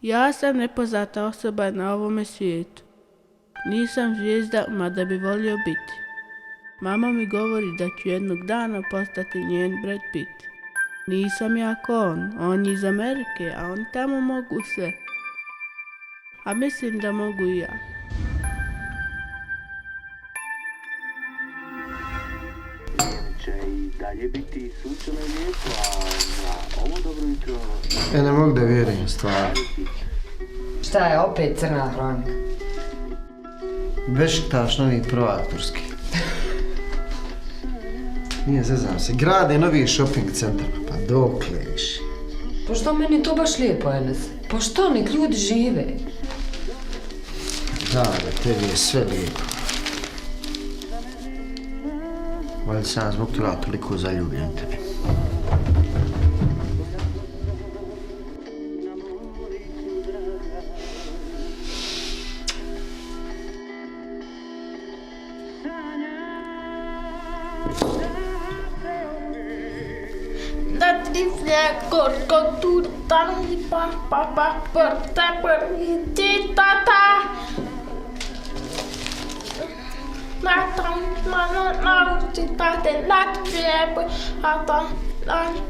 Ja sam nepoznata osoba na ovome svijetu. Nisam zvijezda, mada bi volio biti. Mama mi govori da ću jednog dana postati njen Brad Pitt. Nisam ja ko on je iz Amerike, a oni tamo mogu sve. A mislim da mogu i ja. Će i dalje biti sunčano i lijepo, a za ovo dobro jutro... Ne mogu da vjerujem stvarno. Šta je opet crna hronika? Bešiktaš novi prvak turski. Nije zezam se, grade novi shopping centar, pa dokle više. Pa što meni to baš lijepo, Enes? Pa što, nek ljudi žive? Da, tebi je sve lijepo. Valjda sam zbog toga toliko zaljubljen tebi. Da trifle corco turtan i pa porta periti tata. Naučitate nadvijebe, a da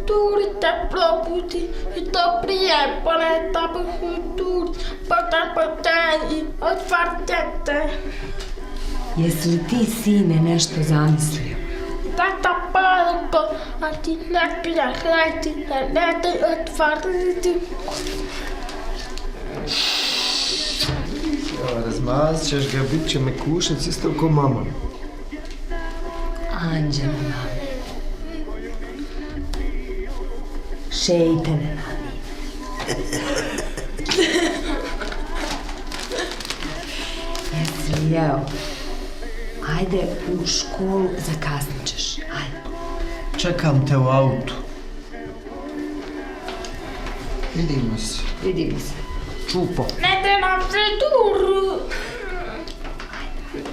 turite proputi i to prijepane da tur potapoteni otvartete. Jesi li ti, sine, nešto zamislio? Tata palko, a ti ne pija hrati, ne te otvariti. Razmazit ćeš ga, bit će me kušnic isto ko mama. Anđelo mami. Šeitane mami. Jesi li jeo? Ajde u školu, zakasnit ćeš. Ajde. Čekam te u autu. Vidimo se. Vidimo se. Čupo. Ne te nam se turu.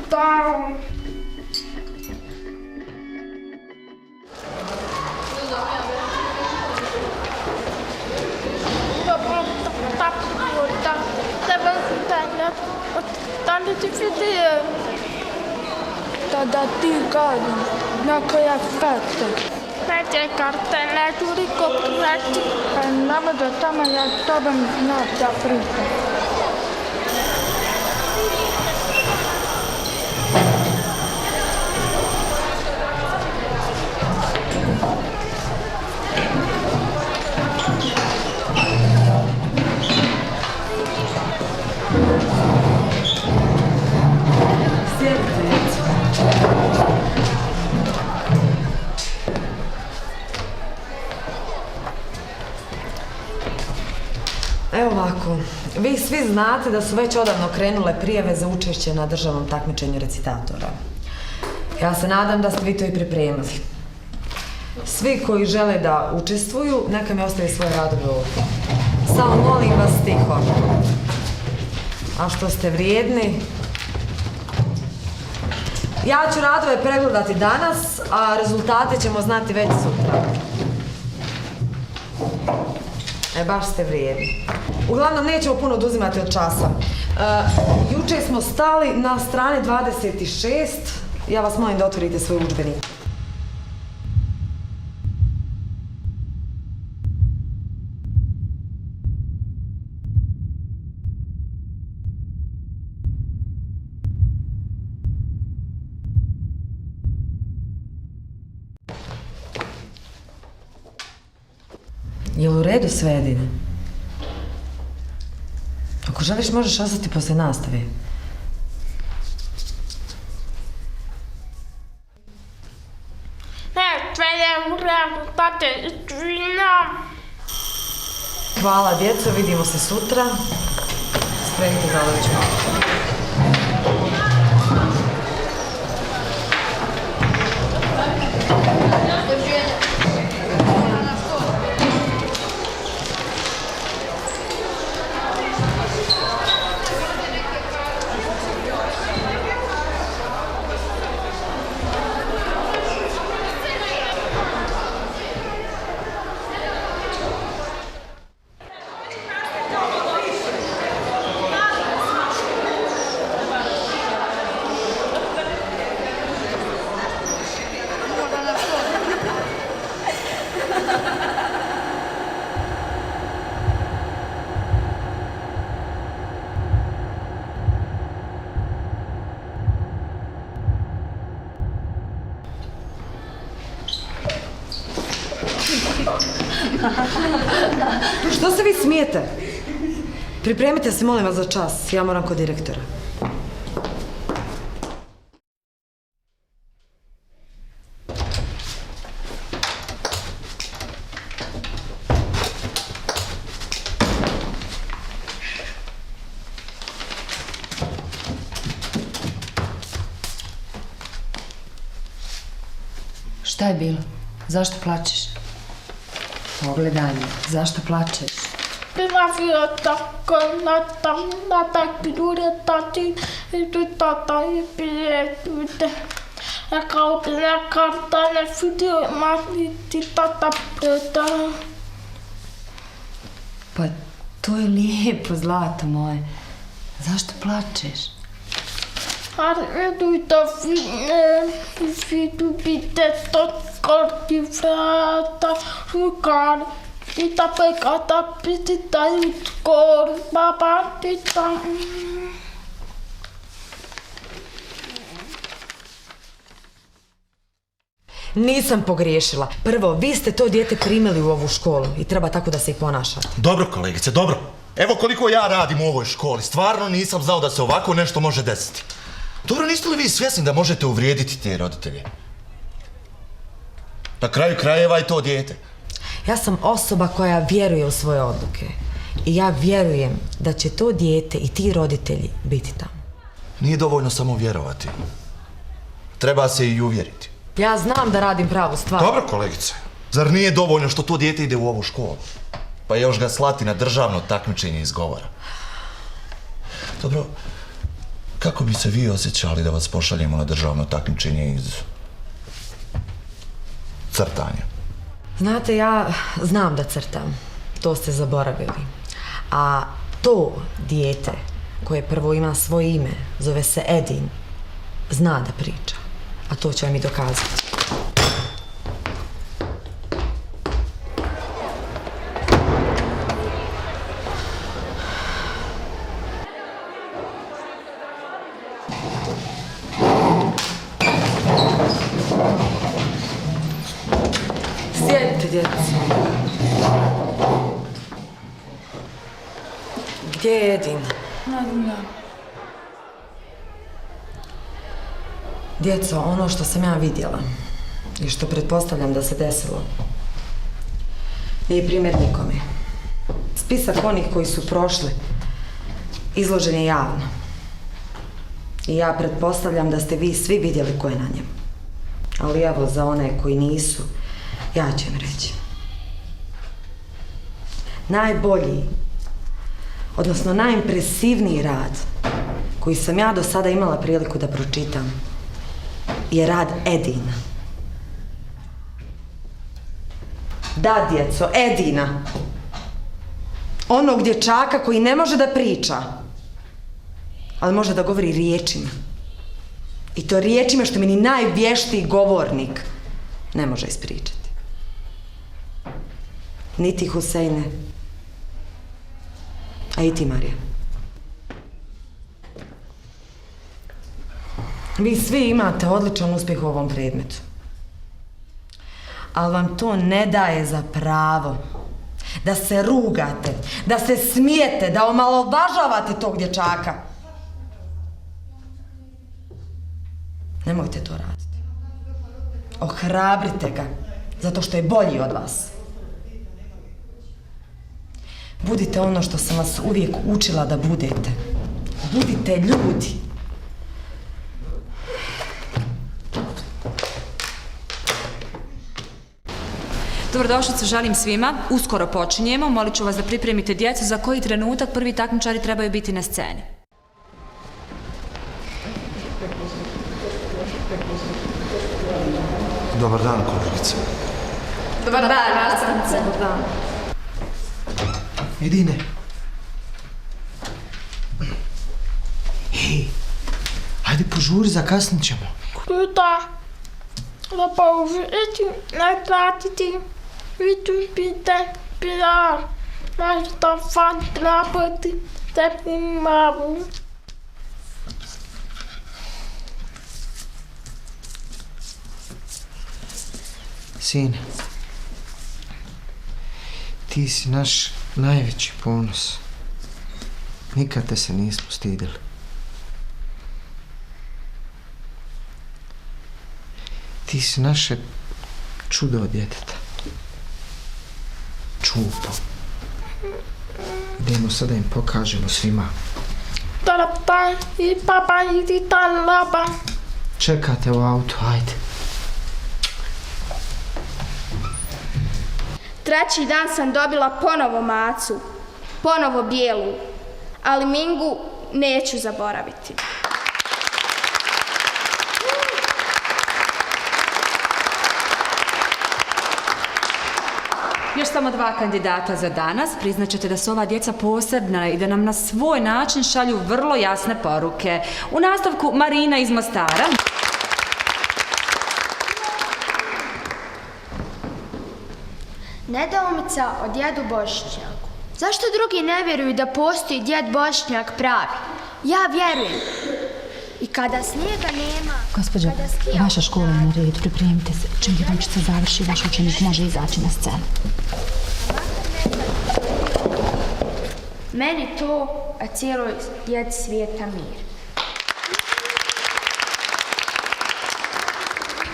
Da. Da ti kažem, na koja fete. Neće kartele, turi kopirati. Nama da tamo ja s tobom znam da pričam. Evo ovako, vi svi znate da su već odavno krenule prijave za učešće na državnom takmičenju recitatora. Ja se nadam da ste vi to i pripremili. Svi koji žele da učestvuju, neka mi ostavi svoje radove ovdje. Samo molim vas tiho. A što ste vrijedni? Ja ću radove pregledati danas, a rezultate ćemo znati već sutra. Baš ste vrijedni. Uglavnom, nećemo puno oduzimati od časa. Juče smo stali na strani 26. Ja vas molim da otvorite svoj udžbenik. Je li u redu sve, Edine? Ako želiš, možeš ostati poslije nastave. Ne tate, izvinam. Hvala, djeco, vidimo se sutra. Spremite za odlično. Što se vi smijete? Pripremite se, molim vas, za čas. Ja moram kod direktora. Šta je bilo? Zašto plačeš? Pogledaj me, zašto plačeš? Minä viettakon näitä pidurettatiin pidettyitä. Ja kaupilla kartaille videomagniti pötä. Pa to je lijepo, zlato moje. Zašto plačeš? Harjoituita vidupidettä korttivrata sukaan. Mitä pekata pititä jutkoon papatita. Nisam pogriješila. Prvo, vi ste to dijete primili u ovu školu i treba tako da se i ponašate. Dobro, kolegice, dobro. Evo koliko ja radim u ovoj školi, stvarno nisam znao da se ovako nešto može desiti. Dobro, niste li vi svjesni da možete uvrijediti te roditelje? Na kraju krajeva je to dijete. Ja sam osoba koja vjeruje u svoje odluke. I ja vjerujem da će to dijete i ti roditelji biti tamo. Nije dovoljno samo vjerovati. Treba se i uvjeriti. Ja znam da radim pravu stvar. Dobro, kolegice. Zar nije dovoljno što to dijete ide u ovu školu? Pa još ga slati na državno takmičenje iz govora. Dobro, kako bi se vi osjećali da vas pošaljemo na državno takmičenje iz crtanja? Znate, ja znam da crtam. To ste zaboravili. A to dijete koje prvo ima svoje ime, zove se Edin, zna da priča. A to ću vam i dokazati. Sjedite, djeco. Gdje je Edin? Djeco, ono što sam ja vidjela i što pretpostavljam da se desilo nije primjer nikome. Spisak onih koji su prošli izložen je javno. I ja pretpostavljam da ste vi svi vidjeli ko je na njemu. Ali evo, za one koji nisu, ja ću im reći. Najbolji, odnosno najimpresivniji rad koji sam ja do sada imala priliku da pročitam je rad Edina. Da, djeco, Edina. Onog dječaka koji ne može da priča, ali može da govori riječima. I to riječima što mi ni najvještiji govornik ne može ispričati. Niti Husejne, a i ti, Marija. Vi svi imate odličan uspjeh u ovom predmetu. Ali vam to ne daje za pravo da se rugate, da se smijete, da omalovažavate tog dječaka. Nemojte to raditi. Ohrabrite ga, zato što je bolji od vas. Budite ono što sam vas uvijek učila da budete. Budite ljudi. Dobrodošlicu želim svima. Uskoro počinjemo. Molit ću vas da pripremite djecu za koji trenutak prvi takmičari trebaju biti na sceni. Dobar dan, kolegice. Dobar dan, nastavnice. Dobar dan. Edine. Hej, hajde požuri, zakasnit ćemo. Kuda da použiti, ne platiti, vidupite, pilar, možda fan trapati, tepni mavu. Sine, Ti si naš najveći ponos. Nikad te se nismo stidili. Ti si naše čudo od djeteta. Čupo. Idemo sada im pokažemo svima. Čekate u autu, ajde. Treći dan sam dobila ponovo macu, ponovo bijelu, ali Mingu neću zaboraviti. Još samo 2 kandidata za danas. Priznaćete da su ova djeca posebna i da nam na svoj način šalju vrlo jasne poruke. U nastavku Marina iz Mostara. Nedoumica o djedu Bošnjaku. Zašto drugi ne vjeruju da postoji djed Bošnjak pravi? Ja vjerujem. I kada snijega nema... Gospođo, vaša škola je na redu, pripremite se. Čim djevojčica završi, vaš učenik može izaći na scenu. Meni to, a cijeloj djed svijeta mir.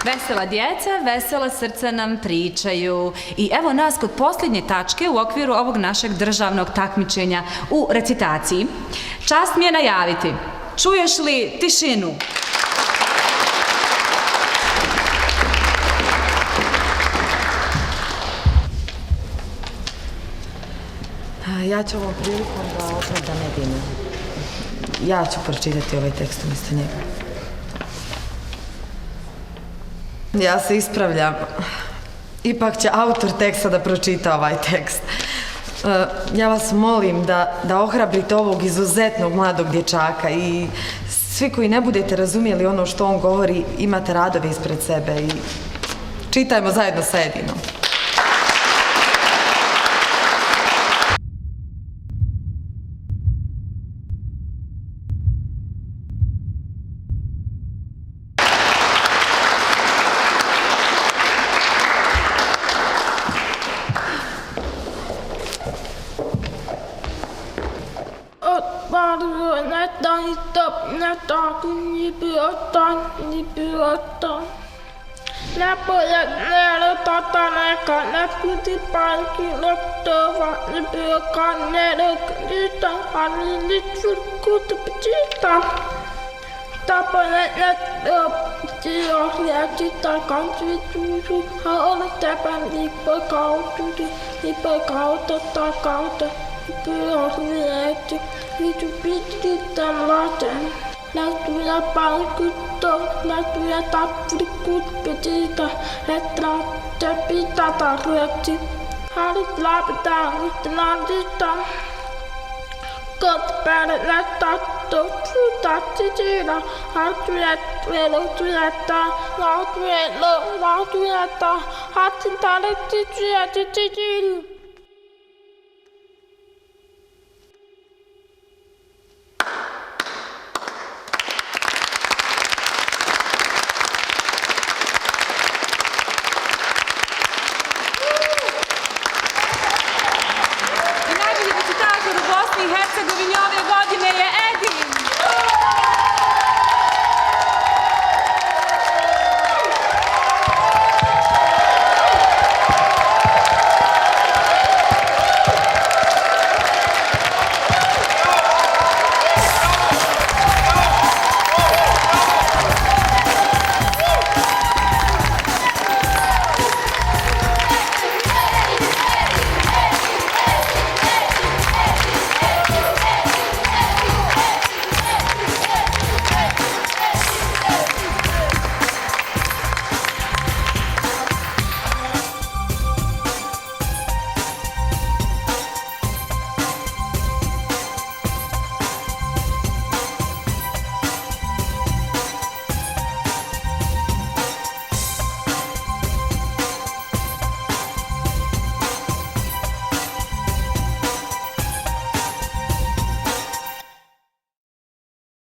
Vesela djeca, vesela srca nam pričaju. I evo nas kod posljednje tačke u okviru ovog našeg državnog takmičenja u recitaciji. Čast mi je najaviti. Čuješ li tišinu? Ja ću ovom prilikom da opravdam Edinu. Ja ću pročitati ovaj tekst umjesto njega. Ja se ispravljam. Ipak će autor teksta da pročita ovaj tekst. Ja vas molim da ohrabrite ovog izuzetnog mladog dječaka i svi koji ne budete razumjeli ono što on govori, imate radove ispred sebe i čitajmo zajedno sa Edinom. Lähtuja palkutto, lähtuja tappurikut petitä, lähtuja pitata ruotsi. Halit läpetään yhtenäistä. Kotpäälle lähtattu, sutatsi siinä. Lautuja, hatsin taletsi syöty siinä.